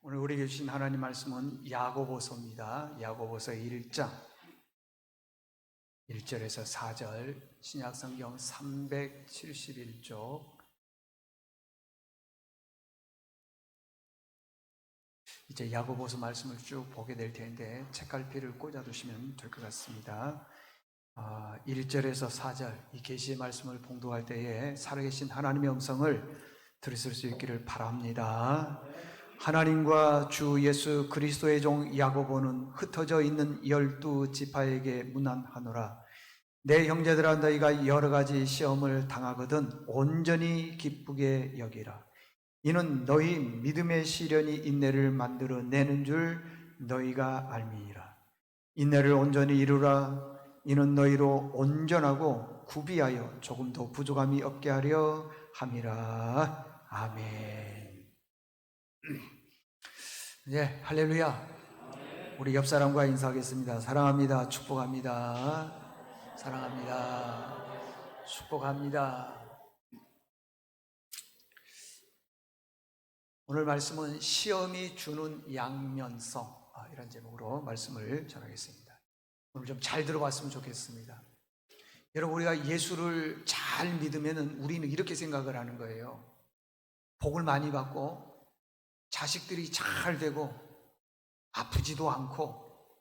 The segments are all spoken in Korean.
오늘 우리에게 주신 하나님 말씀은 야고보서입니다. 야고보서 1장 1절에서 4절, 신약성경 371쪽. 이제 야고보서 말씀을 쭉 보게 될 텐데 책갈피를 꽂아두시면 될 것 같습니다. 1절에서 4절 이 계시의 말씀을 봉독할 때에 살아계신 하나님의 음성을 들으실 수 있기를 바랍니다. 하나님과 주 예수 그리스도의 종 야고보는 흩어져 있는 12지파에게 문안하노라. 내 형제들아, 너희가 여러 가지 시험을 당하거든 온전히 기쁘게 여기라. 이는 너희 믿음의 시련이 인내를 만들어 내는 줄 너희가 알미니라. 인내를 온전히 이루라. 이는 너희로 온전하고 구비하여 조금 더 부족함이 없게 하려 함이라. 아멘. 네, 할렐루야. 우리 옆 사람과 인사하겠습니다. 사랑합니다. 축복합니다. 사랑합니다. 축복합니다. 오늘 말씀은 시험이 주는 양면성, 이런 제목으로 말씀을 전하겠습니다. 오늘 좀 잘 들어봤으면 좋겠습니다. 여러분, 우리가 예수를 잘 믿으면 우리는 이렇게 생각을 하는 거예요. 복을 많이 받고 자식들이 잘 되고 아프지도 않고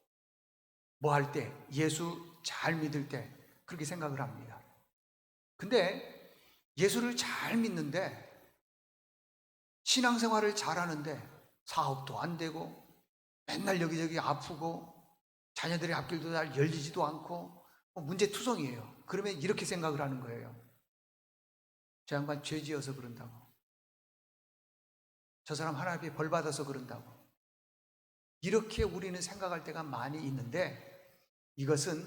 뭐 할 때, 예수 잘 믿을 때 그렇게 생각을 합니다. 근데 예수를 잘 믿는데, 신앙생활을 잘하는데 사업도 안 되고 맨날 여기저기 아프고 자녀들의 앞길도 잘 열리지도 않고 문제투성이에요. 그러면 이렇게 생각을 하는 거예요. 저 양반 죄 지어서 그런다고, 저 사람 하나님 앞에 벌 받아서 그런다고, 이렇게 우리는 생각할 때가 많이 있는데, 이것은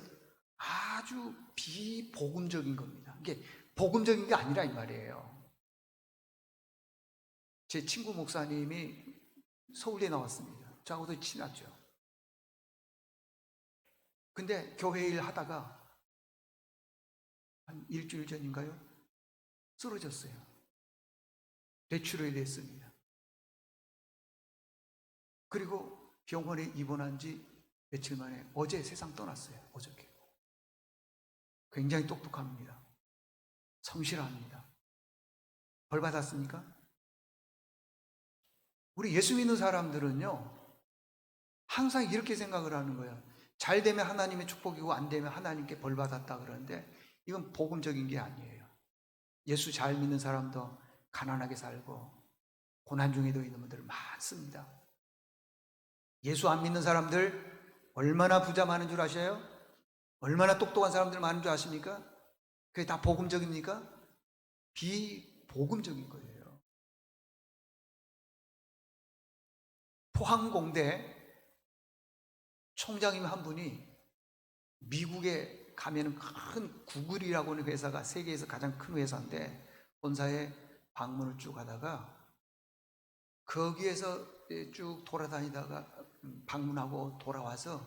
아주 비복음적인 겁니다. 이게 복음적인 게 아니라 이 말이에요. 제 친구 목사님이 서울대 나왔습니다. 저하고도 친하죠. 근데 교회 일 하다가 한 일주일 전인가요? 쓰러졌어요. 뇌출혈이 됐습니다. 그리고 병원에 입원한 지 며칠 만에 어제 세상 떠났어요. 어저께. 굉장히 똑똑합니다. 성실합니다. 벌 받았습니까? 우리 예수 믿는 사람들은요, 항상 이렇게 생각을 하는 거예요. 잘 되면 하나님의 축복이고 안 되면 하나님께 벌 받았다 그러는데, 이건 복음적인 게 아니에요. 예수 잘 믿는 사람도 가난하게 살고 고난 중에도 있는 분들 많습니다. 예수 안 믿는 사람들 얼마나 부자 많은 줄 아셔요? 얼마나 똑똑한 사람들 많은 줄 아십니까? 그게 다 복음적입니까? 비복음적인 거예요. 포항공대 총장님 한 분이 미국에 가면 큰 구글이라고 하는 회사가 세계에서 가장 큰 회사인데, 본사에 방문을 쭉 하다가 거기에서 쭉 돌아다니다가 방문하고 돌아와서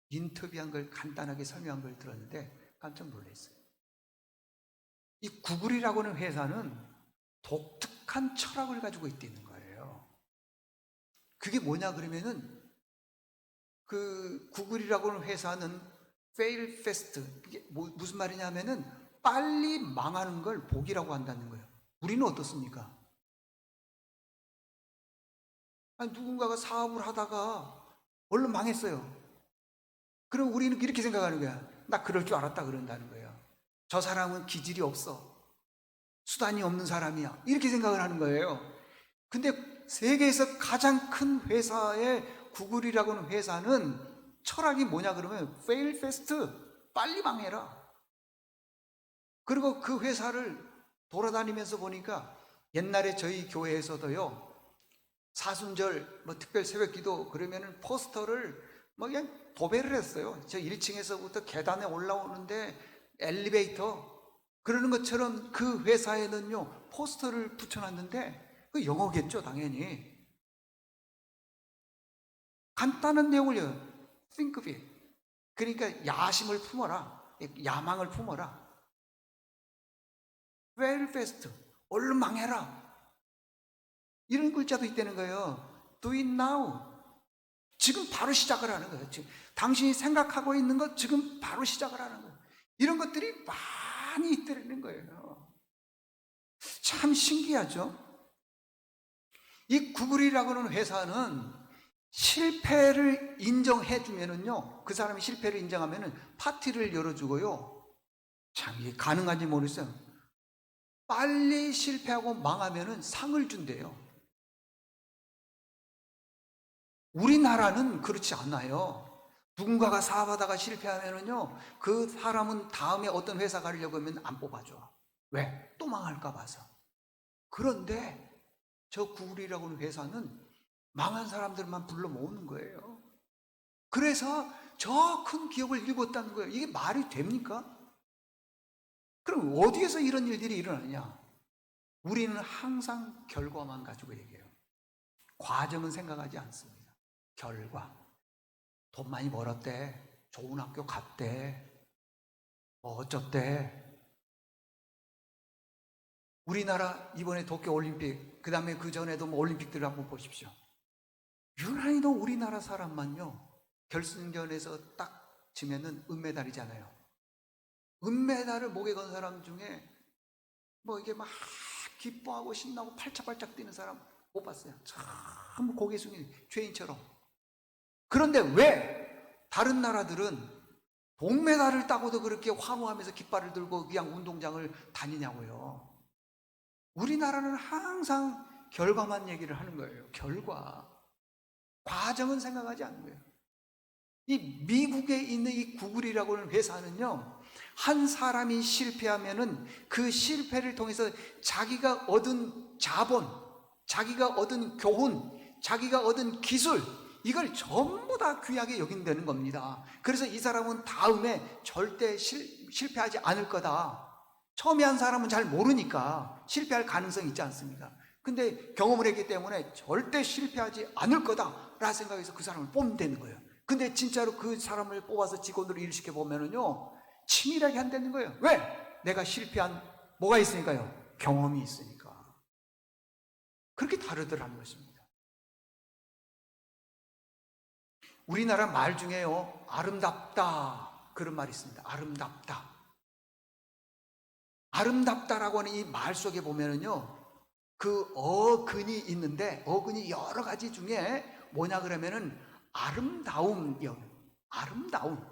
인터뷰한 걸 간단하게 설명한 걸 들었는데 깜짝 놀랐어요. 이 구글이라고 하는 회사는 독특한 철학을 가지고 있다는 거예요. 그게 뭐냐 그러면은, 그 구글이라고 하는 회사는 fail fast, 이게 무슨 말이냐 하면은 빨리 망하는 걸 복이라고 한다는 거예요. 우리는 어떻습니까? 아니, 누군가가 사업을 하다가 얼른 망했어요. 그럼 우리는 이렇게 생각하는 거야. 나 그럴 줄 알았다 그런다는 거예요. 저 사람은 기질이 없어, 수단이 없는 사람이야, 이렇게 생각을 하는 거예요. 근데 세계에서 가장 큰 회사의 구글이라고 하는 회사는 철학이 뭐냐 그러면 fail fast, 빨리 망해라. 그리고 그 회사를 돌아다니면서 보니까 옛날에 저희 교회에서도요, 사순절 특별 새벽기도 그러면은 포스터를 그냥 도배를 했어요. 저 1층에서부터 계단에 올라오는데 엘리베이터 그러는 것처럼 그 회사에는요 포스터를 붙여놨는데, 그 영어겠죠 당연히. 간단한 내용을요, think of it. 그러니까 야심을 품어라, 야망을 품어라, very fast, 얼른 망해라, 이런 글자도 있다는 거예요. Do it now. 지금 바로 시작을 하는 거예요. 지금 당신이 생각하고 있는 것 지금 바로 시작을 하는 거예요. 이런 것들이 많이 있다는 거예요. 참 신기하죠? 이 구글이라고 하는 회사는 실패를 인정해 주면은요, 그 사람이 실패를 인정하면은 파티를 열어주고요. 참 이게 가능한지 모르겠어요. 빨리 실패하고 망하면은 상을 준대요. 우리나라는 그렇지 않아요. 누군가가 사업하다가 실패하면은요, 그 사람은 다음에 어떤 회사 가려고 하면 안 뽑아줘. 왜? 또 망할까 봐서. 그런데 저 구글이라고 하는 회사는 망한 사람들만 불러 모으는 거예요. 그래서 저 큰 기업을 일궜다는 거예요. 이게 말이 됩니까? 그럼 어디에서 이런 일들이 일어나냐? 우리는 항상 결과만 가지고 얘기해요. 과정은 생각하지 않습니다. 결과. 돈 많이 벌었대. 좋은 학교 갔대. 어쩌대. 우리나라 이번에 도쿄올림픽, 그 다음에 그 전에도 뭐 올림픽들을 한번 보십시오. 유난히도 우리나라 사람만요, 결승전에서 딱 치면은 은메달이잖아요. 은메달을 목에 건 사람 중에 뭐 이게 막 기뻐하고 신나고 팔짝팔짝 뛰는 사람 못 봤어요. 참 고개 숙인 죄인처럼. 그런데 왜 다른 나라들은 동메달을 따고도 그렇게 환호하면서 깃발을 들고 그냥 운동장을 다니냐고요. 우리나라는 항상 결과만 얘기를 하는 거예요. 결과. 과정은 생각하지 않는 거예요. 이 미국에 있는 이 구글이라고 하는 회사는요, 한 사람이 실패하면은 그 실패를 통해서 자기가 얻은 자본, 자기가 얻은 교훈, 자기가 얻은 기술, 이걸 전부 다 귀하게 여긴다는 겁니다. 그래서 이 사람은 다음에 절대 실패하지 않을 거다. 처음에 한 사람은 잘 모르니까 실패할 가능성이 있지 않습니까? 근데 경험을 했기 때문에 절대 실패하지 않을 거다라는 생각에서 그 사람을 뽑는다는 거예요. 근데 진짜로 그 사람을 뽑아서 직원으로 일시켜 보면은요, 치밀하게 한다는 거예요. 왜? 내가 실패한 뭐가 있으니까요? 경험이 있으니까. 그렇게 다르더라는 것입니다. 우리나라 말 중에요, 아름답다, 그런 말이 있습니다. 아름답다. 아름답다라고 하는 이 말 속에 보면은요, 그 어근이 있는데, 어근이 여러 가지 중에 뭐냐 그러면은 아름다움이요. 아름다움.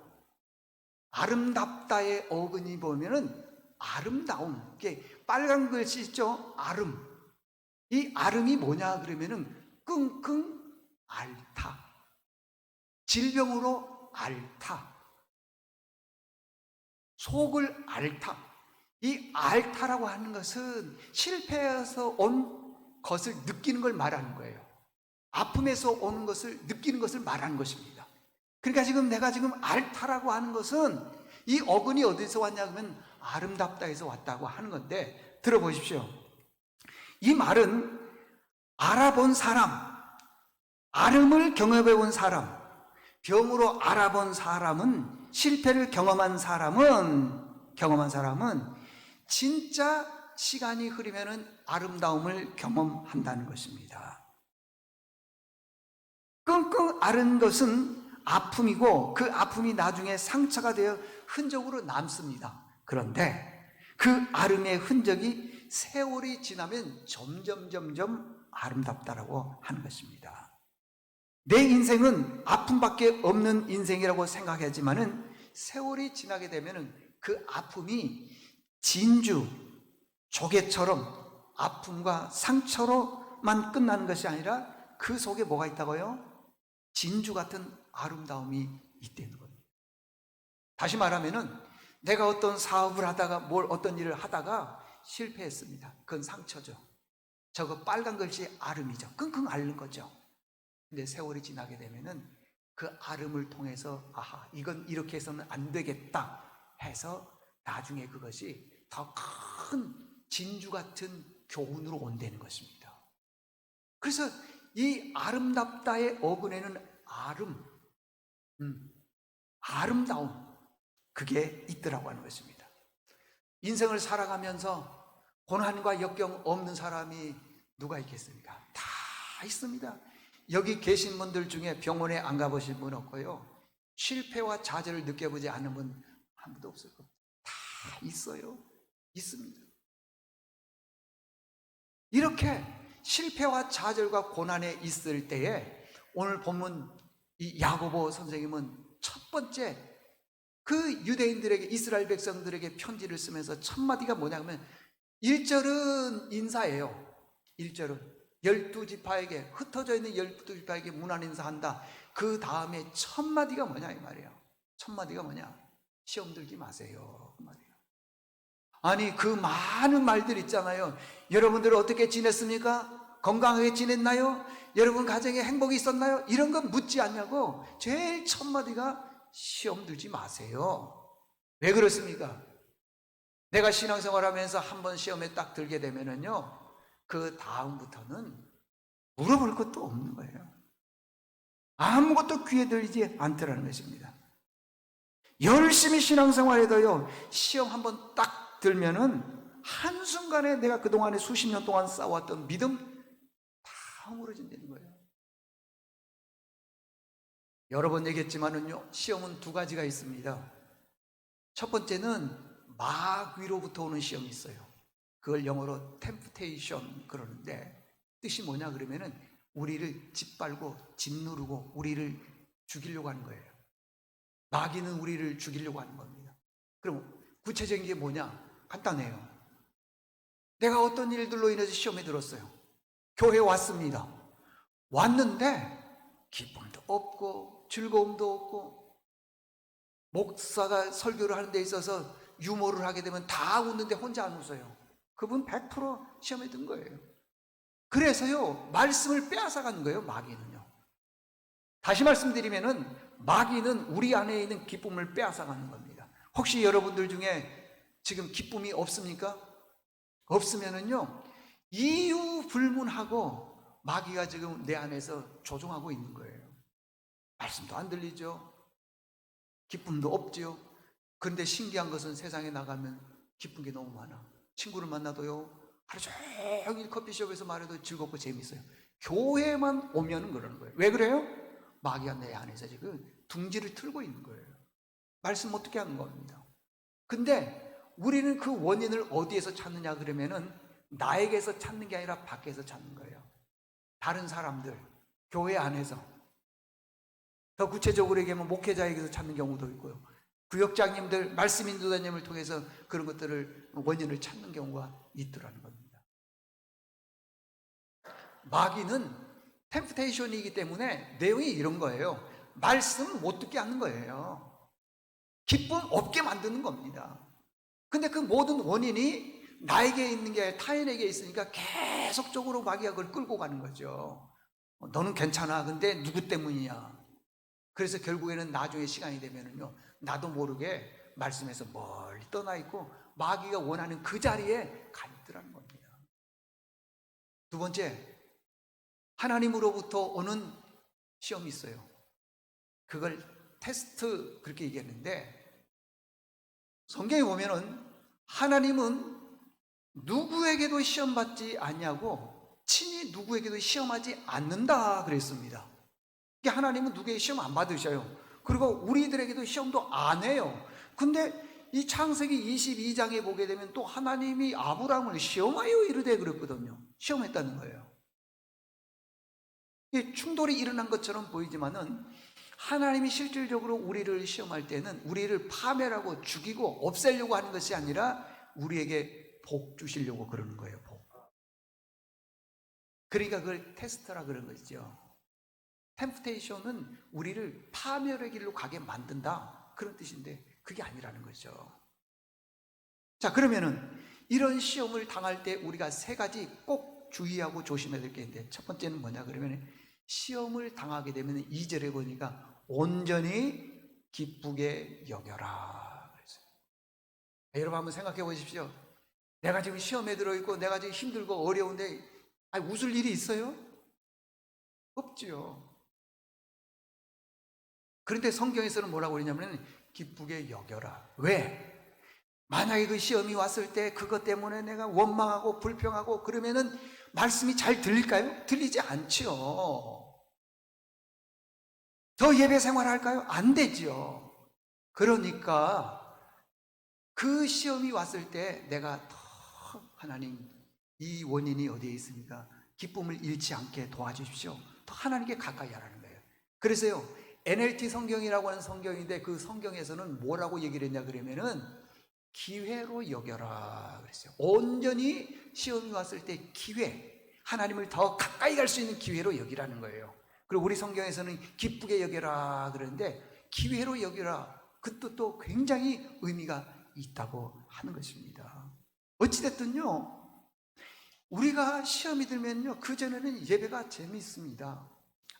아름답다의 어근이 보면은 아름다움. 이게 빨간 글씨 있죠? 아름. 이 아름이 뭐냐 그러면은 끙끙 앓다. 질병으로 앓다. 속을 앓다. 이 앓다라고 하는 것은 실패해서 온 것을 느끼는 걸 말하는 거예요. 아픔에서 오는 것을 느끼는 것을 말하는 것입니다. 그러니까 지금 내가 지금 앓다라고 하는 것은 이 어근이 어디서 왔냐 그러면 아름답다에서 왔다고 하는 건데, 들어보십시오. 이 말은 알아본 사람, 아름을 경험해 본 사람, 병으로 알아본 사람은, 실패를 경험한 사람은 진짜 시간이 흐르면은 아름다움을 경험한다는 것입니다. 끙끙 앓은 것은 아픔이고, 그 아픔이 나중에 상처가 되어 흔적으로 남습니다. 그런데 그 앓음의 흔적이 세월이 지나면 점점 아름답다라고 하는 것입니다. 내 인생은 아픔밖에 없는 인생이라고 생각하지만은 세월이 지나게 되면은 그 아픔이 진주, 조개처럼 아픔과 상처로만 끝나는 것이 아니라 그 속에 뭐가 있다고요? 진주 같은 아름다움이 있다는 겁니다. 다시 말하면은 내가 어떤 사업을 하다가 어떤 일을 하다가 실패했습니다. 그건 상처죠. 저거 빨간 글씨 아름이죠. 끙끙 앓는 거죠. 근데 세월이 지나게 되면은 그 아름을 통해서 아하, 이건 이렇게 해서는 안 되겠다 해서 나중에 그것이 더 큰 진주 같은 교훈으로 온다는 것입니다. 그래서 이 아름답다의 어근에는 아름다움, 그게 있더라고 하는 것입니다. 인생을 살아가면서 고난과 역경 없는 사람이 누가 있겠습니까? 다 있습니다. 여기 계신 분들 중에 병원에 안 가보신 분 없고요, 실패와 좌절을 느껴보지 않는 분 한 분도 없을 겁니다. 다 있어요. 있습니다. 이렇게 실패와 좌절과 고난에 있을 때에 오늘 본문 이 야고보 선생님은 첫 번째 그 유대인들에게, 이스라엘 백성들에게 편지를 쓰면서 첫 마디가 뭐냐면 1절은 인사예요. 1절은 12지파에게, 흩어져 있는 12지파에게 문안 인사한다. 그 다음에 첫 마디가 뭐냐 이 말이에요. 첫 마디가 뭐냐? 시험 들지 마세요, 그 말이에요. 아니, 그 많은 말들 있잖아요. 여러분들 어떻게 지냈습니까? 건강하게 지냈나요? 여러분 가정에 행복이 있었나요? 이런 건 묻지 않냐고. 제일 첫 마디가 시험 들지 마세요. 왜 그렇습니까? 내가 신앙생활 하면서 한번 시험에 딱 들게 되면은요, 그 다음부터는 물어볼 것도 없는 거예요. 아무것도 귀에 들리지 않더라는 것입니다. 열심히 신앙생활해도요, 시험 한번 딱 들면은 한순간에 내가 그동안에 수십 년 동안 쌓아왔던 믿음 다 허물어진다는 거예요. 여러 번 얘기했지만은요, 시험은 두 가지가 있습니다. 첫 번째는 마귀로부터 오는 시험이 있어요. 그걸 영어로 temptation 그러는데, 뜻이 뭐냐 그러면은 우리를 짓밟고 짓누르고 우리를 죽이려고 하는 거예요. 마귀는 우리를 죽이려고 하는 겁니다. 그럼 구체적인 게 뭐냐? 간단해요. 내가 어떤 일들로 인해서 시험에 들었어요. 교회에 왔습니다. 왔는데 기쁨도 없고 즐거움도 없고, 목사가 설교를 하는 데 있어서 유머를 하게 되면 다 웃는데 혼자 안 웃어요. 그분 100% 시험에 든 거예요. 그래서요, 말씀을 빼앗아가는 거예요, 마귀는요. 다시 말씀드리면은 마귀는 우리 안에 있는 기쁨을 빼앗아가는 겁니다. 혹시 여러분들 중에 지금 기쁨이 없습니까? 없으면은요, 이유 불문하고 마귀가 지금 내 안에서 조종하고 있는 거예요. 말씀도 안 들리죠. 기쁨도 없죠. 그런데 신기한 것은 세상에 나가면 기쁜 게 너무 많아. 친구를 만나도요, 하루 종일 커피숍에서 말해도 즐겁고 재밌어요. 교회만 오면은 그러는 거예요. 왜 그래요? 마귀가 내 안에서 지금 둥지를 틀고 있는 거예요. 말씀 어떻게 하는 겁니다. 근데 우리는 그 원인을 어디에서 찾느냐 그러면은 나에게서 찾는 게 아니라 밖에서 찾는 거예요. 다른 사람들, 교회 안에서. 더 구체적으로 얘기하면 목회자에게서 찾는 경우도 있고요, 구역장님들, 말씀 인도자님을 통해서 그런 것들을, 원인을 찾는 경우가 있더라는 겁니다. 마귀는 템프테이션이기 때문에 내용이 이런 거예요. 말씀 못 듣게 하는 거예요. 기쁨 없게 만드는 겁니다. 근데 그 모든 원인이 나에게 있는 게 아니라 타인에게 있으니까 계속적으로 마귀가 그걸 끌고 가는 거죠. 너는 괜찮아. 근데 누구 때문이냐. 그래서 결국에는 나중에 시간이 되면은요, 나도 모르게 말씀에서 멀리 떠나 있고 마귀가 원하는 그 자리에 가 있더라는 겁니다. 두 번째, 하나님으로부터 오는 시험이 있어요. 그걸 테스트 그렇게 얘기했는데, 성경에 보면은 하나님은 누구에게도 시험받지 않냐고, 친히 누구에게도 시험하지 않는다 그랬습니다. 하나님은 누구에게 시험 안 받으셔요. 그리고 우리들에게도 시험도 안 해요. 근데 이 창세기 22장에 보게 되면 또 하나님이 아브라함을 시험하여 이르되 그랬거든요. 시험했다는 거예요. 충돌이 일어난 것처럼 보이지만은 하나님이 실질적으로 우리를 시험할 때는 우리를 파멸하고 죽이고 없애려고 하는 것이 아니라 우리에게 복 주시려고 그러는 거예요. 복. 그러니까 그걸 테스트라 그런 거죠. 템프테이션은 우리를 파멸의 길로 가게 만든다, 그런 뜻인데 그게 아니라는 거죠. 자, 그러면은 이런 시험을 당할 때 우리가 세 가지 꼭 주의하고 조심해야 될 게 있는데, 첫 번째는 뭐냐 그러면 시험을 당하게 되면 2절에 보니까 온전히 기쁘게 여겨라 그랬어요. 여러분 한번 생각해 보십시오. 내가 지금 시험에 들어있고 내가 지금 힘들고 어려운데 웃을 일이 있어요? 없지요. 그런데 성경에서는 뭐라고 그러냐면 기쁘게 여겨라. 왜? 만약에 그 시험이 왔을 때 그것 때문에 내가 원망하고 불평하고 그러면은 말씀이 잘 들릴까요? 들리지 않지요. 더 예배 생활할까요? 안 되지요. 그러니까 그 시험이 왔을 때 내가 더 하나님, 이 원인이 어디에 있습니까? 기쁨을 잃지 않게 도와주십시오. 더 하나님께 가까이 하라는 거예요. 그래서요, NLT 성경이라고 하는 성경인데 그 성경에서는 뭐라고 얘기를 했냐 그러면은 기회로 여겨라 그랬어요. 온전히 시험이 왔을 때 기회, 하나님을 더 가까이 갈 수 있는 기회로 여기라는 거예요. 그리고 우리 성경에서는 기쁘게 여겨라 그러는데 기회로 여겨라, 그 뜻도 굉장히 의미가 있다고 하는 것입니다. 어찌됐든요, 우리가 시험이 들면요, 그전에는 예배가 재미있습니다.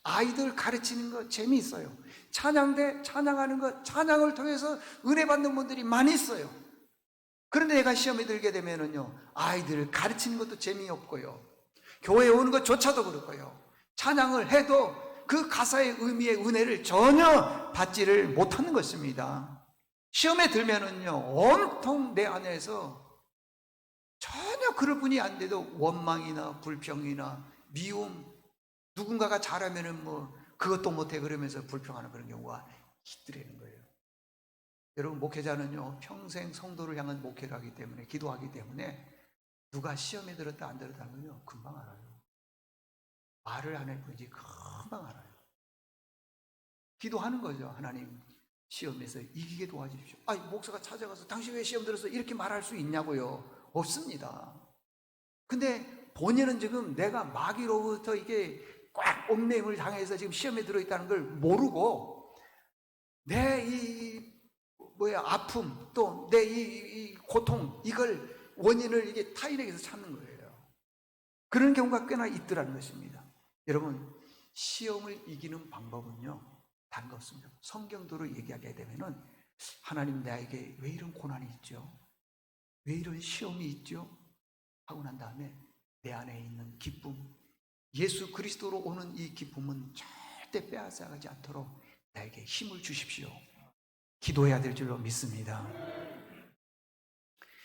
아이들 가르치는 거 재미있어요. 찬양대 찬양하는 거, 찬양을 통해서 은혜 받는 분들이 많이 있어요. 그런데 내가 시험에 들게 되면은요, 아이들을 가르치는 것도 재미없고요, 교회에 오는 것조차도 그렇고요, 찬양을 해도 그 가사의 의미의 은혜를 전혀 받지를 못하는 것입니다. 시험에 들면은요, 온통 내 안에서 전혀 그럴 뿐이 안 돼도 원망이나 불평이나 미움, 누군가가 잘하면은 뭐 그것도 못해 그러면서 불평하는 그런 경우가 있더라는 거예요. 여러분, 목회자는요, 평생 성도를 향한 목회를 하기 때문에, 기도하기 때문에 누가 시험에 들었다 안 들었다는 건요, 금방 알아요. 말을 안 할 뿐이지 금방 알아요. 기도하는 거죠. 하나님, 시험에서 이기게 도와주십시오. 목사가 찾아가서 당신 왜 시험 들었어? 이렇게 말할 수 있냐고요? 없습니다. 근데 본인은 지금 내가 마귀로부터 이게 꽉 옴매임을 당해서 지금 시험에 들어있다는 걸 모르고 내 아픔, 또 내 이 고통, 이걸 원인을 이게 타인에게서 찾는 거예요. 그런 경우가 꽤나 있더라는 것입니다. 여러분, 시험을 이기는 방법은요, 다른 거 없습니다. 성경도로 얘기하게 되면은 하나님, 나에게 왜 이런 고난이 있죠? 왜 이런 시험이 있죠? 하고 난 다음에 내 안에 있는 기쁨, 예수 그리스도로 오는 이 기쁨은 절대 빼앗아가지 않도록 나에게 힘을 주십시오. 기도해야 될 줄로 믿습니다.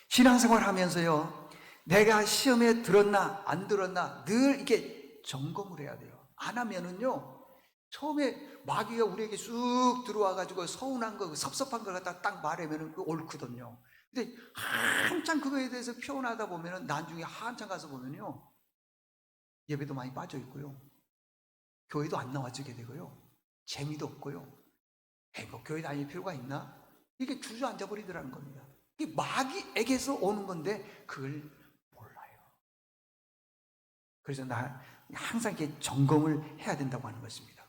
신앙생활 하면서요, 내가 시험에 들었나 안 들었나 늘 이렇게 점검을 해야 돼요. 안 하면은요, 처음에 마귀가 우리에게 쑥 들어와가지고 서운한 거, 섭섭한 걸 갖다 딱 말하면은 옳거든요. 근데 한참 그거에 대해서 표현하다 보면은 나중에 한참 가서 보면요, 예배도 많이 빠져 있고요, 교회도 안 나와지게 되고요, 재미도 없고요, 뭐 교회 다닐 필요가 있나? 이게 주저앉아 버리더라는 겁니다. 이게 마귀에게서 오는 건데 그걸 몰라요. 그래서 나 항상 이렇게 점검을 해야 된다고 하는 것입니다.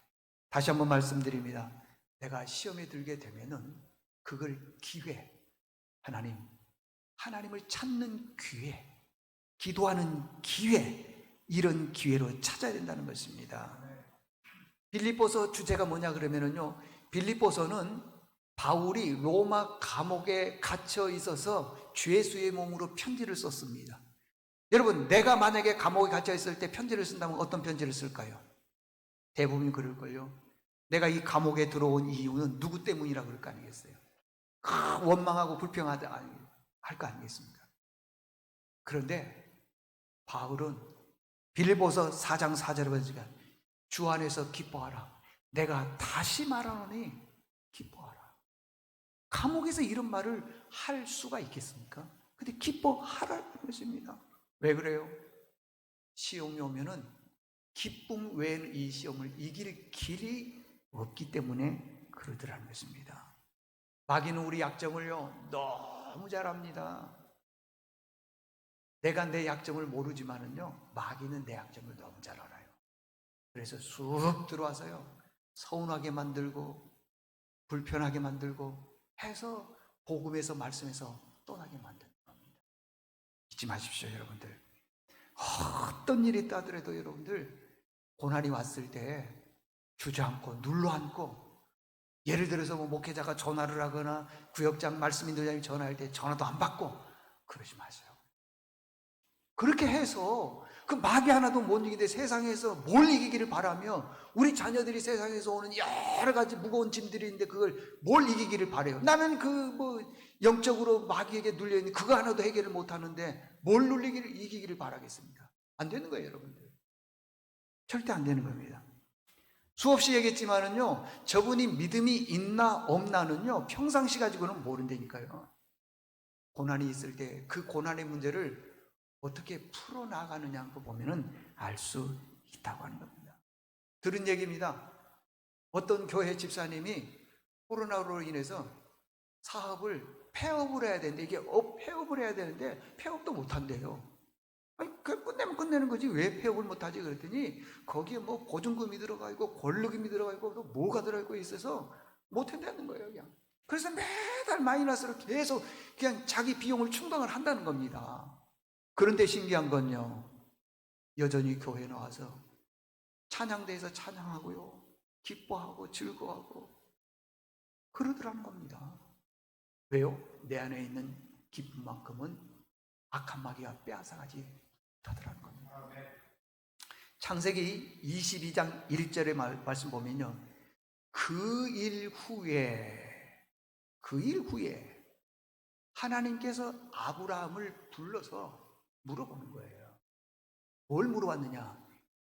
다시 한번 말씀드립니다. 내가 시험에 들게 되면은 그걸 기회, 하나님을 찾는 기회, 기도하는 기회, 이런 기회로 찾아야 된다는 것입니다. 빌립보서 주제가 뭐냐 그러면은요, 빌립보서는 바울이 로마 감옥에 갇혀 있어서 죄수의 몸으로 편지를 썼습니다. 여러분, 내가 만약에 감옥에 갇혀 있을 때 편지를 쓴다면 어떤 편지를 쓸까요? 대부분 그럴걸요. 내가 이 감옥에 들어온 이유는 누구 때문이라 그럴 거 아니겠어요? 원망하고 불평하다 할 거 아니겠습니까? 그런데 바울은 빌립보서 4장 4절에 보니까 주 안에서 기뻐하라. 내가 다시 말하노니 기뻐하라. 감옥에서 이런 말을 할 수가 있겠습니까? 근데 기뻐하라는 것입니다. 왜 그래요? 시험이 오면은 기쁨 외에는 이 시험을 이길 길이 없기 때문에 그러더라는 것입니다. 마귀는 우리 약점을요, 너무 잘 압니다. 내가 내 약점을 모르지만은요, 마귀는 내 약점을 너무 잘 알아요. 그래서 쑥 들어와서요, 서운하게 만들고 불편하게 만들고 해서 복음에서 말씀에서 떠나게 만드는 겁니다. 잊지 마십시오, 여러분들. 어떤 일이 있다 하더라도 여러분들, 고난이 왔을 때 주저앉고 눌러앉고, 예를 들어서 뭐 목회자가 전화를 하거나 구역장 말씀인도장이 전화할 때 전화도 안 받고 그러지 마세요. 그렇게 해서 그 마귀 하나도 못 이기는데 세상에서 뭘 이기기를 바라며, 우리 자녀들이 세상에서 오는 여러 가지 무거운 짐들이 있는데 그걸 뭘 이기기를 바래요. 나는 영적으로 마귀에게 눌려있는 그거 하나도 해결을 못하는데 뭘 이기기를 바라겠습니까? 안 되는 거예요, 여러분들. 절대 안 되는 겁니다. 수없이 얘기했지만은요, 저분이 믿음이 있나 없나는요, 평상시 가지고는 모른다니까요. 고난이 있을 때 그 고난의 문제를 어떻게 풀어나가느냐 고 보면은 알 수 있다고 하는 겁니다. 들은 얘기입니다. 어떤 교회 집사님이 코로나로 인해서 사업을 폐업을 해야 되는데, 이게 폐업을 해야 되는데 폐업도 못 한대요. 아니, 그 끝내면 끝내는 거지 왜 폐업을 못 하지? 그랬더니 거기에 뭐 보증금이 들어가 있고 권리금이 들어가 있고 또 뭐가 들어가 있어서 못 한다는 거예요, 그냥. 그래서 매달 마이너스로 계속 그냥 자기 비용을 충당을 한다는 겁니다. 그런데 신기한 건요, 여전히 교회 나와서 찬양대에서 찬양하고요, 기뻐하고 즐거워하고 그러더라는 겁니다. 왜요? 내 안에 있는 기쁨만큼은 악한 마귀가 빼앗아가지 못하더라는 겁니다. 창세기 22장 1절의 말씀 보면요, 그 일 후에 하나님께서 아브라함을 불러서 물어보는 거예요. 뭘 물어봤느냐?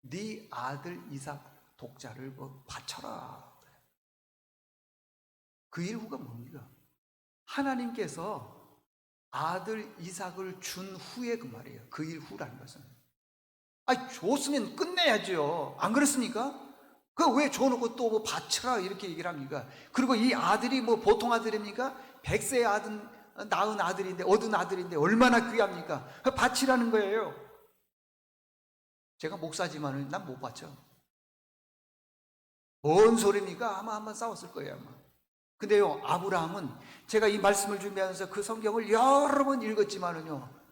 네 아들 이삭 독자를 뭐 바쳐라. 그 일 후가 뭡니까? 하나님께서 아들 이삭을 준 후에 그 말이에요. 그 일 후라는 것은. 줬으면 끝내야죠. 안 그렇습니까? 그 왜 줘놓고 또 뭐 바쳐라 이렇게 얘기를 합니까? 그리고 이 아들이 뭐 보통 아들입니까? 100세의 아들, 낳은 아들인데, 얻은 아들인데 얼마나 귀합니까? 바치라는 거예요. 제가 목사지만은 난 못 바쳐. 뭔 소리입니까? 아마 한번 싸웠을 거예요, 아마. 근데요, 아브라함은, 제가 이 말씀을 준비하면서 그 성경을 여러 번 읽었지만은요,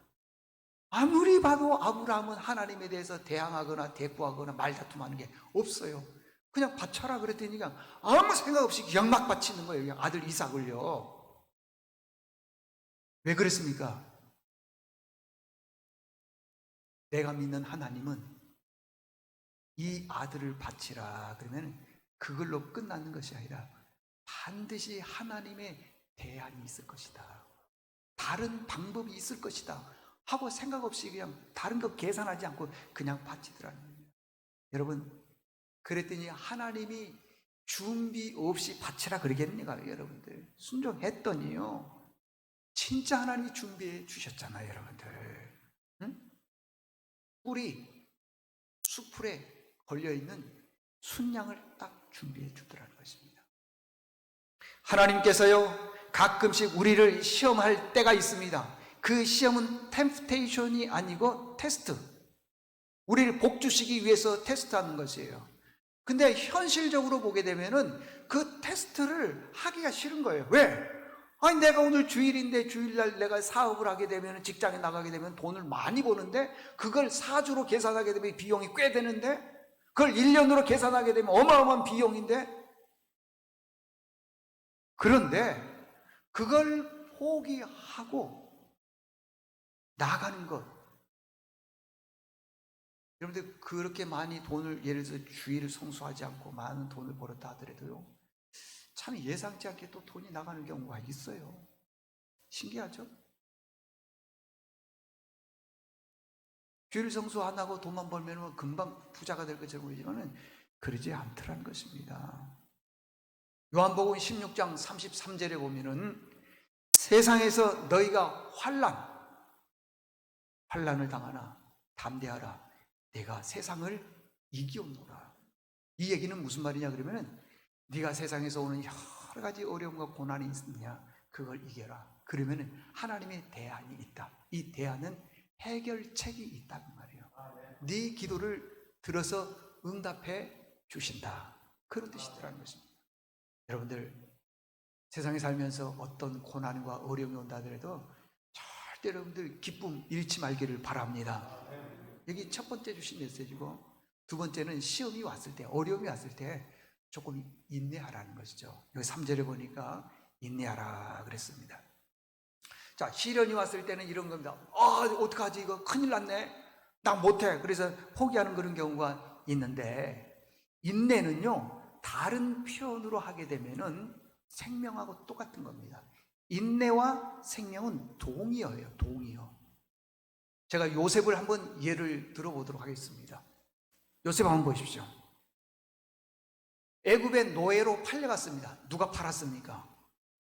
아무리 봐도 아브라함은 하나님에 대해서 대항하거나 대꾸하거나 말다툼하는 게 없어요. 그냥 바쳐라 그랬더니 그냥 아무 생각 없이 그냥 막 바치는 거예요. 그냥 아들 이삭을요. 왜 그랬습니까? 내가 믿는 하나님은 이 아들을 바치라 그러면 그걸로 끝나는 것이 아니라 반드시 하나님의 대안이 있을 것이다. 다른 방법이 있을 것이다 하고 생각 없이 그냥 다른 거 계산하지 않고 그냥 바치더라는 거예요. 여러분, 그랬더니 하나님이 준비 없이 바치라 그러겠니까? 여러분들 순종했더니요, 진짜 하나님이 준비해 주셨잖아요, 여러분들. 응? 뿔이 수풀에 걸려있는 순양을 딱 준비해 주더라는 것입니다. 하나님께서요, 가끔씩 우리를 시험할 때가 있습니다. 그 시험은 템프테이션이 아니고 테스트, 우리를 복주시기 위해서 테스트하는 것이에요. 근데 현실적으로 보게 되면은 그 테스트를 하기가 싫은 거예요. 왜? 아니, 내가 오늘 주일인데 주일날 내가 사업을 하게 되면, 직장에 나가게 되면 돈을 많이 버는데 그걸 4주로 계산하게 되면 비용이 꽤 되는데, 그걸 1년으로 계산하게 되면 어마어마한 비용인데, 그런데 그걸 포기하고 나가는 것, 여러분들 그렇게 많이 돈을, 예를 들어서 주일을 성수하지 않고 많은 돈을 벌었다 하더라도요, 참 예상치 않게 또 돈이 나가는 경우가 있어요. 신기하죠? 주일 성수 안 하고 돈만 벌면 금방 부자가 될 것처럼 보이지만은 그러지 않더라는 것입니다. 요한복음 16장 33절에 보면은 세상에서 너희가 환난을 당하나 담대하라, 내가 세상을 이기었노라. 이 얘기는 무슨 말이냐 그러면은, 네가 세상에서 오는 여러 가지 어려움과 고난이 있느냐, 그걸 이겨라. 그러면은 하나님의 대안이 있다. 이 대안은 해결책이 있다는 말이에요. 네 기도를 들어서 응답해 주신다, 그런 뜻이더라는 것입니다. 여러분들, 세상에 살면서 어떤 고난과 어려움이 온다 하더라도 절대 여러분들 기쁨 잃지 말기를 바랍니다. 여기 첫 번째 주신 메시지고, 두 번째는 시험이 왔을 때, 어려움이 왔을 때 조금 인내하라는 것이죠. 여기 3절에 보니까 인내하라 그랬습니다. 자, 시련이 왔을 때는 이런 겁니다. 어떡하지, 이거 큰일 났네, 나 못해, 그래서 포기하는 그런 경우가 있는데, 인내는요, 다른 표현으로 하게 되면은 생명하고 똑같은 겁니다. 인내와 생명은 동의어예요, 동의어. 제가 요셉을 한번 예를 들어보도록 하겠습니다. 요셉 한번 보십시오. 애굽의 노예로 팔려갔습니다. 누가 팔았습니까?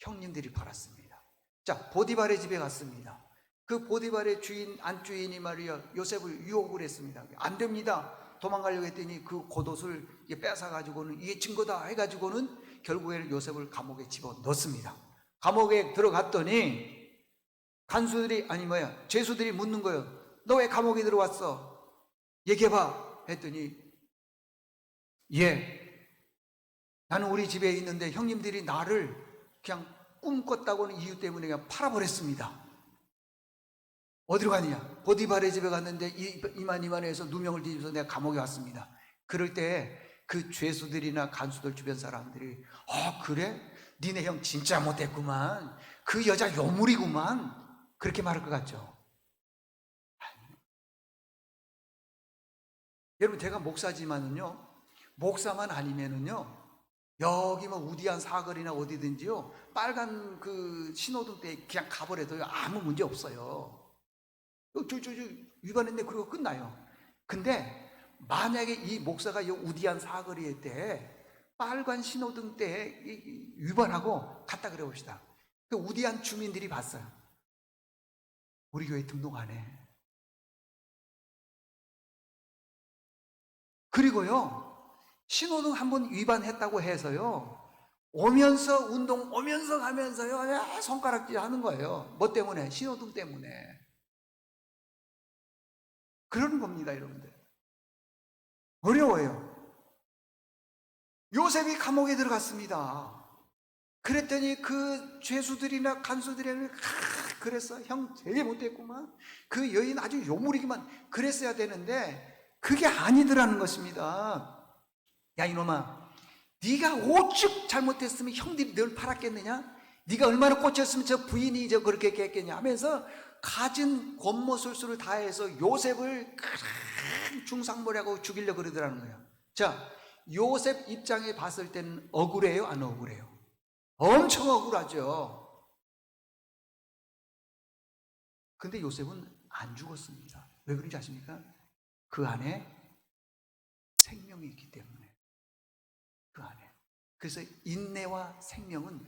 형님들이 팔았습니다. 자, 보디발의 집에 갔습니다. 그 보디발의 주인, 안주인이 말이야 요셉을 유혹을 했습니다. 안 됩니다. 도망가려고 했더니 그 겉옷을 뺏어가지고는 이게 증거다 해가지고는 결국에는 요셉을 감옥에 집어넣습니다. 감옥에 들어갔더니 간수들이 죄수들이 묻는 거예요. 너 왜 감옥에 들어왔어? 얘기해봐 했더니 나는 우리 집에 있는데 형님들이 나를 그냥 꿈꿨다고는 이유 때문에 그냥 팔아버렸습니다. 어디로 가느냐? 보디발의 집에 갔는데 이만해서 누명을 뒤집어서 내가 감옥에 왔습니다. 그럴 때 그 죄수들이나 간수들 주변 사람들이 그래? 니네 형 진짜 못됐구만. 그 여자 요물이구만. 그렇게 말할 것 같죠? 여러분, 제가 목사지만은요, 목사만 아니면은요, 여기 우디한 사거리나 어디든지요, 빨간 그 신호등 때 그냥 가버려도요, 아무 문제 없어요. 위반했네, 그러고 끝나요. 근데 만약에 이 목사가 이 우디한 사거리에 때 빨간 신호등 때 위반하고 갔다 그래 봅시다. 그 우디한 주민들이 봤어요. 우리 교회 등록 안 해. 그리고요, 신호등 한번 위반했다고 해서요, 운동 오면서 가면서요, 손가락질 하는 거예요. 뭐 때문에? 신호등 때문에. 그러는 겁니다, 여러분들. 어려워요. 요셉이 감옥에 들어갔습니다. 그랬더니 그 죄수들이나 간수들이 그랬어. 형 되게 못됐구만. 그 여인 아주 요물이기만. 그랬어야 되는데 그게 아니더라는 것입니다. 야 이놈아, 네가 오죽 잘못했으면 형들이 널 팔았겠느냐? 네가 얼마나 꽂혔으면 저 부인이 그렇게 했겠냐 하면서 갖은 권모술수를 다해서 요셉을 중상모략하고 죽이려고 그러더라는 거예요. 자, 요셉 입장에 봤을 때는 억울해요? 안 억울해요? 엄청 억울하죠. 근데 요셉은 안 죽었습니다. 왜 그런지 아십니까? 그 안에 생명이 있기 때문에. 그 안에. 그래서 인내와 생명은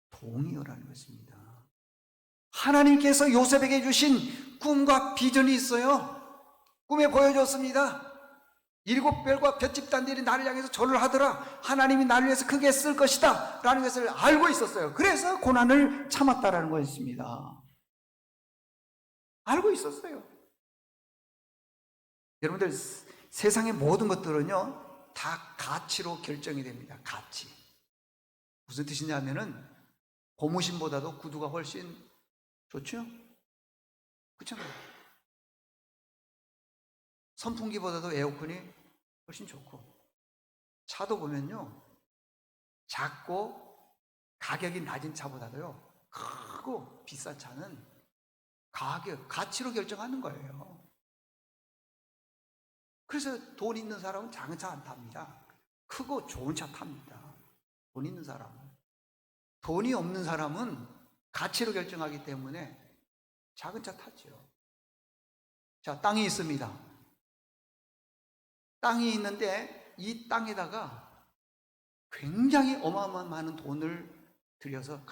동의어라는 것입니다. 하나님께서 요셉에게 주신 꿈과 비전이 있어요. 꿈에 보여줬습니다. 7별과 볏집단들이 나를 향해서 절을 하더라. 하나님이 나를 위해서 크게 쓸 것이다 라는 것을 알고 있었어요. 그래서 고난을 참았다라는 것입니다. 알고 있었어요. 여러분들, 세상의 모든 것들은요 다 가치로 결정이 됩니다. 가치. 무슨 뜻이냐면은 고무신보다도 구두가 훨씬 좋죠? 그렇잖아요. 선풍기보다도 에어컨이 훨씬 좋고, 차도 보면요 작고 가격이 낮은 차보다도요 크고 비싼 차는 가치로 결정하는 거예요. 그래서 돈 있는 사람은 작은 차 안 탑니다. 크고 좋은 차 탑니다. 돈 있는 사람은. 돈이 없는 사람은 가치로 결정하기 때문에 작은 차 타죠. 자, 땅이 있습니다. 땅이 있는데 이 땅에다가 굉장히 어마어마한 많은 돈을 들여서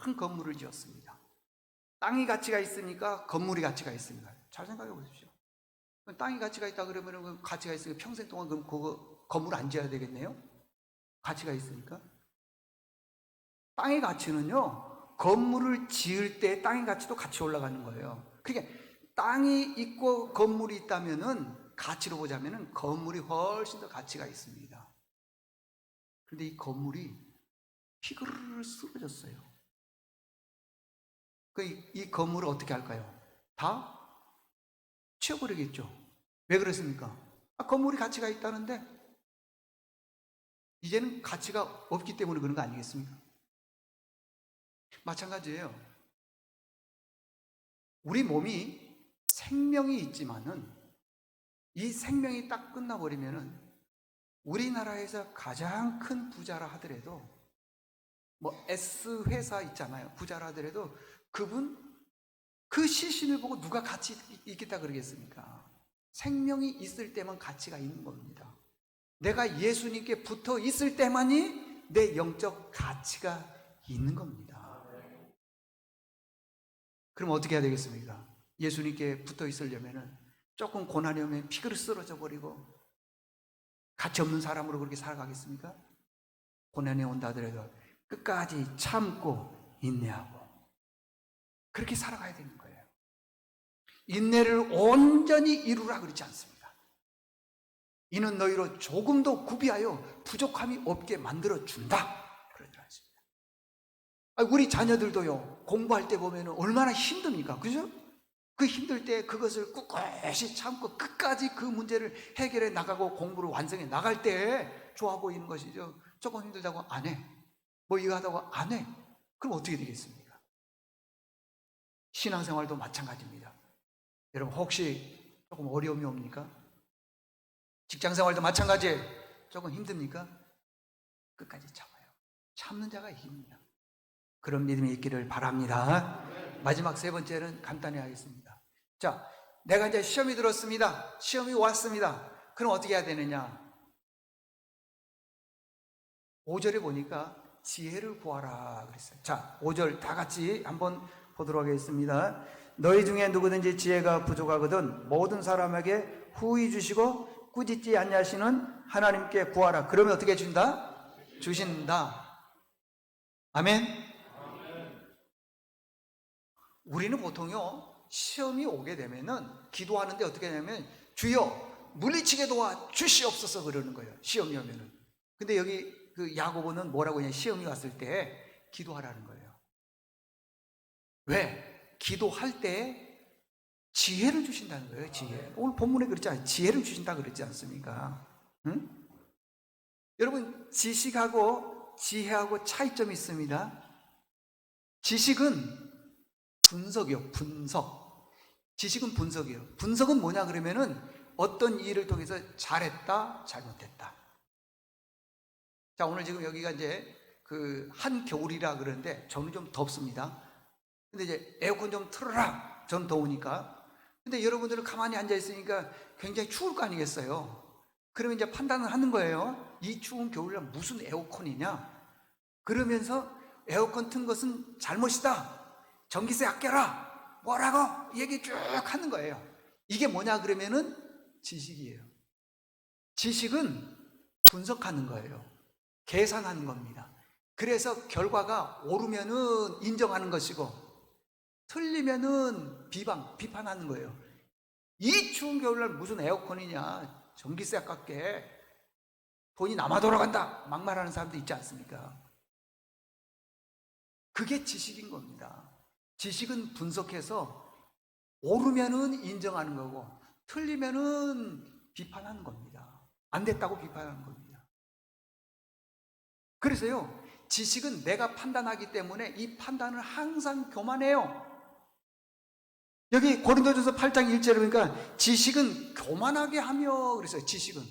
큰 건물을 지었습니다. 땅이 가치가 있으니까 건물이 가치가 있습니다. 잘 생각해 보십시오. 땅이 가치가 있다 그러면 그 가치가 있으니까 평생 동안 그럼 그거 건물 안 지어야 되겠네요? 가치가 있으니까. 땅의 가치는요, 건물을 지을 때 땅의 가치도 같이 올라가는 거예요. 그러니까 땅이 있고 건물이 있다면은 가치로 보자면은 건물이 훨씬 더 가치가 있습니다. 그런데 이 건물이 피그르르 쓰러졌어요. 이 건물을 어떻게 할까요? 다 치워버리겠죠. 왜 그렇습니까? 건물이 가치가 있다는데 이제는 가치가 없기 때문에 그런 거 아니겠습니까? 마찬가지예요. 우리 몸이 생명이 있지만은 이 생명이 딱 끝나버리면은 우리나라에서 가장 큰 부자라 하더라도 S 회사 있잖아요. 부자라 하더라도 그분 그 시신을 보고 누가 가치 있겠다 그러겠습니까? 생명이 있을 때만 가치가 있는 겁니다. 내가 예수님께 붙어 있을 때만이 내 영적 가치가 있는 겁니다. 그럼 어떻게 해야 되겠습니까? 예수님께 붙어 있으려면은 조금 고난이 오면 피그르 쓰러져 버리고 가치 없는 사람으로 그렇게 살아가겠습니까? 고난이 온다 하더라도 끝까지 참고 인내하고 그렇게 살아가야 되는 거예요. 인내를 온전히 이루라 그러지 않습니다. 이는 너희로 조금도 구비하여 부족함이 없게 만들어준다 그러지 않습니다. 우리 자녀들도요, 공부할 때 보면 얼마나 힘듭니까? 그죠? 그 힘들 때 그것을 꿋꿋이 참고 끝까지 그 문제를 해결해 나가고 공부를 완성해 나갈 때 좋아 보이는 것이죠. 조금 힘들다고 안 해. 뭐 이거 하다고 안 해. 그럼 어떻게 되겠습니까? 신앙생활도 마찬가지입니다. 여러분 혹시 조금 어려움이 옵니까? 직장생활도 마찬가지예요. 조금 힘듭니까? 끝까지 참아요. 참는 자가 이깁니다. 그런 믿음이 있기를 바랍니다. 마지막 세 번째는 간단히 하겠습니다. 자, 내가 이제 시험이 들었습니다. 시험이 왔습니다. 그럼 어떻게 해야 되느냐? 5절에 보니까 지혜를 구하라 그랬어요. 자, 5절 다 같이 한번 보도록 하겠습니다. 너희 중에 누구든지 지혜가 부족하거든 모든 사람에게 후히 주시고 꾸짖지 않냐시는 하나님께 구하라. 그러면 어떻게 준다? 주신다. 아멘. 우리는 보통요, 시험이 오게 되면은 기도하는데 어떻게 하냐면 주여 물리치게 도와 주시옵소서 그러는 거예요. 시험이 오면은. 근데 여기 그 야고보는 뭐라고 하냐? 시험이 왔을 때 기도하라는 거예요. 왜? 기도할 때 지혜를 주신다는 거예요. 지혜. 오늘 본문에 그렇지 않아요? 지혜를 주신다 그러지 않습니까? 응? 여러분, 지식하고 지혜하고 차이점이 있습니다. 지식은 분석이요, 분석. 지식은 분석이에요. 분석은 뭐냐 그러면은 어떤 일을 통해서 잘했다, 잘못했다. 자, 오늘 지금 여기가 이제 그 한겨울이라 그러는데 저는 좀 덥습니다. 근데 이제 에어컨 좀 틀어라. 전 더우니까. 근데 여러분들은 가만히 앉아 있으니까 굉장히 추울 거 아니겠어요? 그러면 이제 판단을 하는 거예요. 이 추운 겨울날 무슨 에어컨이냐? 그러면서 에어컨 튼 것은 잘못이다. 전기세 아껴라. 뭐라고? 얘기 쭉 하는 거예요. 이게 뭐냐 그러면은 지식이에요. 지식은 분석하는 거예요. 계산하는 겁니다. 그래서 결과가 오르면은 인정하는 것이고 틀리면은 비판하는 거예요. 이 추운 겨울날 무슨 에어컨이냐? 전기세 아깝게 돈이 남아 돌아간다. 막말하는 사람도 있지 않습니까? 그게 지식인 겁니다. 지식은 분석해서 오르면은 인정하는 거고 틀리면은 비판하는 겁니다. 안 됐다고 비판하는 겁니다. 그래서요, 지식은 내가 판단하기 때문에 이 판단을 항상 교만해요. 여기 고린도전서 8장 1절에 보니까 지식은 교만하게 하며 그랬어요. 지식은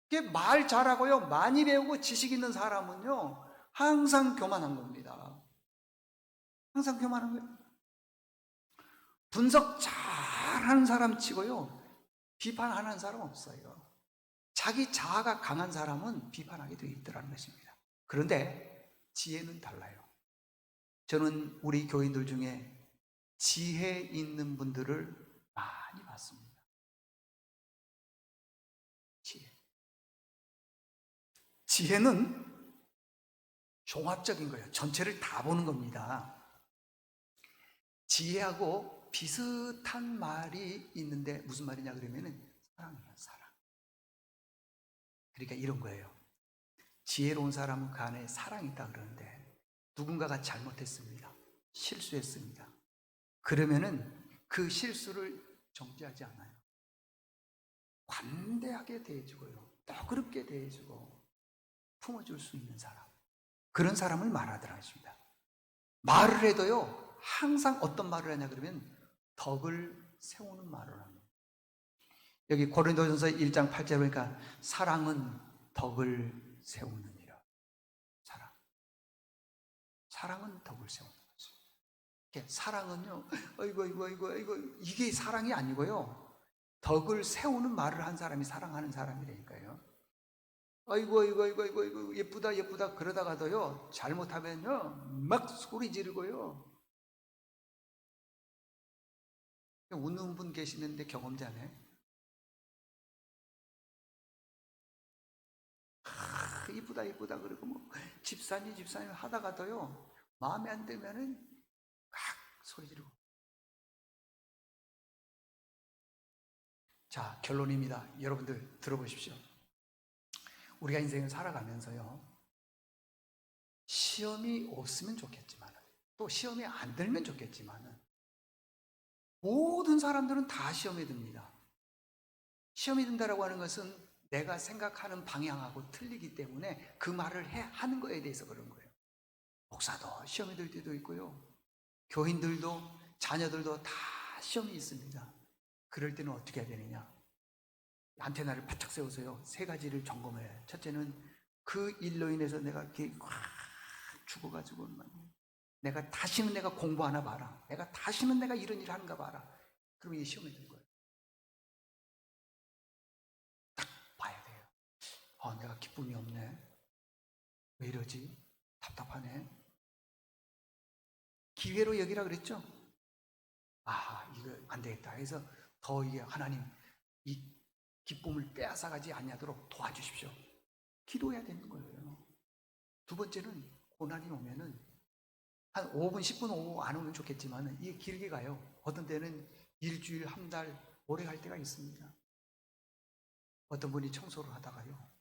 이게 말 잘하고요, 많이 배우고 지식 있는 사람은요 항상 교만한 겁니다. 항상 교만한 거예요. 분석 잘하는 사람 치고요 비판 안 하는 사람 없어요. 자기 자아가 강한 사람은 비판하게 되어 있더라는 것입니다. 그런데 지혜는 달라요. 저는 우리 교인들 중에 지혜 있는 분들을 많이 봤습니다. 지혜는 종합적인 거예요. 전체를 다 보는 겁니다. 지혜하고 비슷한 말이 있는데 무슨 말이냐 그러면은 사랑이에요. 사랑. 그러니까 이런 거예요. 지혜로운 사람은 그 안에 사랑이 있다 그러는데 누군가가 잘못했습니다. 실수했습니다. 그러면은 그 실수를 정죄하지 않아요. 관대하게 대해주고요, 너그럽게 대해주고 품어줄 수 있는 사람, 그런 사람을 말하더라 하십니다. 말을 해도요 항상 어떤 말을 하냐 그러면 덕을 세우는 말을 합니다. 여기 고린도전서 1장 8절에 보니까 사랑은 덕을 세우느니라. 사랑은 덕을 세우는 거죠. 사랑은요, 아이고 이게 사랑이 아니고요, 덕을 세우는 말을 한 사람이 사랑하는 사람이라니까요. 아이고 아이고 아이고 아이고 아이고 예쁘다 예쁘다 그러다가도요 잘못하면요 막 소리 지르고요. 웃는 분 계시는데 경험자네. 이쁘다 이쁘다 그러고 뭐 집사님 하다가도요 마음에 안 들면은 막 소리 지르고. 자, 결론입니다. 여러분들 들어보십시오. 우리가 인생을 살아가면서요 시험이 없으면 좋겠지만 또 시험이 안 들면 좋겠지만 모든 사람들은 다 시험에 듭니다. 시험이 든다라고 하는 것은 내가 생각하는 방향하고 틀리기 때문에 그 말을 하는 거에 대해서 그런 거예요. 목사도 시험이 들 때도 있고요. 교인들도 자녀들도 다 시험이 있습니다. 그럴 때는 어떻게 해야 되느냐? 안테나를 바짝 세우세요. 세 가지를 점검해요. 첫째는 그 일로 인해서 내가 이렇게 확 죽어가지고 내가 다시는 내가 공부하나 봐라. 내가 다시는 내가 이런 일 하는가 봐라. 그러면 이게 시험에 든 거예요. 딱 봐야 돼요. 내가 기쁨이 없네. 왜 이러지? 답답하네. 기회로 여기라 그랬죠? 이거 안 되겠다 해서 더 이게 하나님 이 기쁨을 빼앗아가지 않도록 도와주십시오. 기도해야 되는 거예요. 두 번째는 고난이 오면은 한 5분, 10분 오고 안 오면 좋겠지만 이게 길게 가요. 어떤 때는 일주일, 한 달, 오래 갈 때가 있습니다. 어떤 분이 청소를 하다가요.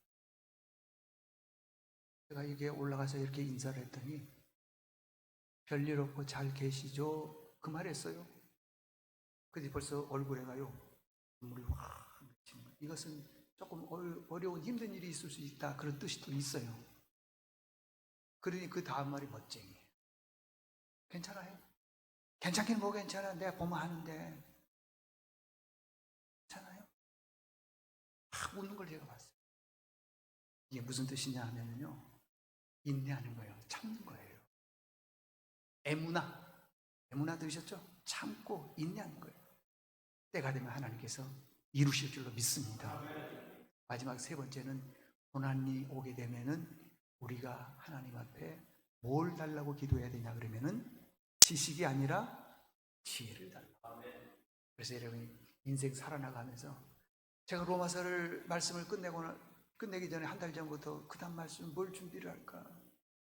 제가 이게 올라가서 이렇게 인사를 했더니 별일 없고 잘 계시죠? 그 말 했어요. 근데 벌써 얼굴에 가요. 눈물이 확 맺히는 거예요. 이것은 조금 어려운 힘든 일이 있을 수 있다. 그런 뜻이 또 있어요. 그러니 그 다음 말이 멋쟁이에요. 괜찮아요? 괜찮긴 뭐 괜찮아. 내가 보면 하는데. 괜찮아요? 막 웃는 걸 제가 봤어요. 이게 무슨 뜻이냐 하면요. 인내하는 거예요. 참는 거예요. 애무나 들으셨죠? 참고 인내하는 거예요. 때가 되면 하나님께서 이루실 줄로 믿습니다. 마지막 세 번째는 고난이 오게 되면은 우리가 하나님 앞에 뭘 달라고 기도해야 되냐 그러면은 지식이 아니라 지혜를 달라. 그래서 여러분 인생 살아나가면서 제가 로마서를 말씀을 끝내기 전에 한 달 전부터 그 다음 말씀 뭘 준비를 할까?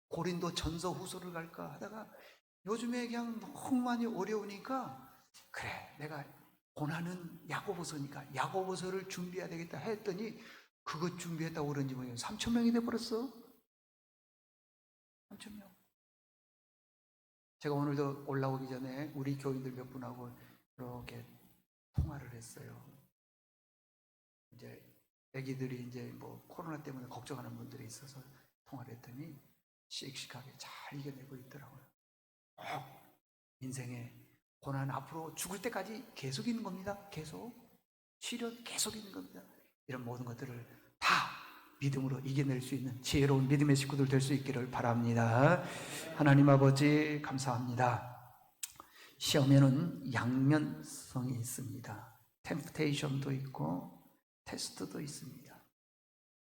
고린도 전서 후서를 갈까 하다가 요즘에 그냥 너무 많이 어려우니까 그래 내가 고난은 야고보서니까 야고보서를 준비해야 되겠다 했더니 그것 준비했다고 그런지 뭐예요. 3,000명이 돼버렸어. 3,000명. 제가 오늘도 올라오기 전에 우리 교인들 몇 분하고 이렇게 통화를 했어요. 이제 애기들이 이제 뭐 코로나 때문에 걱정하는 분들이 있어서 통화를 했더니 씩씩하게 잘 이겨내고 있더라고요. 인생에 고난 앞으로 죽을 때까지 계속 있는 겁니다. 계속 시련 계속 있는 겁니다. 이런 모든 것들을 다 믿음으로 이겨낼 수 있는 지혜로운 믿음의 식구들 될 수 있기를 바랍니다. 하나님 아버지 감사합니다. 시험에는 양면성이 있습니다. 템프테이션도 있고 테스트도 있습니다.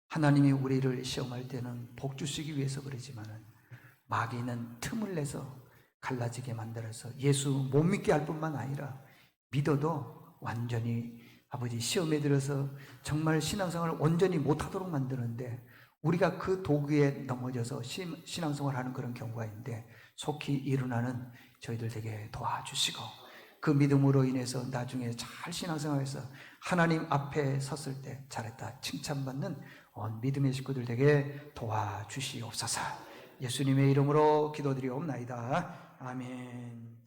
하나님이 우리를 시험할 때는 복 주시기 위해서 그러지만 마귀는 틈을 내서 갈라지게 만들어서 예수 못 믿게 할 뿐만 아니라 믿어도 완전히 아버지 시험에 들어서 정말 신앙생활을 온전히 못하도록 만드는데 우리가 그 도구에 넘어져서 신앙생활을 하는 그런 경우가 있는데 속히 일어나는 저희들 되게 도와주시고 그 믿음으로 인해서 나중에 잘 신앙생활에서 하나님 앞에 섰을 때 잘했다 칭찬받는 믿음의 식구들 되게 도와주시옵소서. 예수님의 이름으로 기도드리옵나이다. 아멘.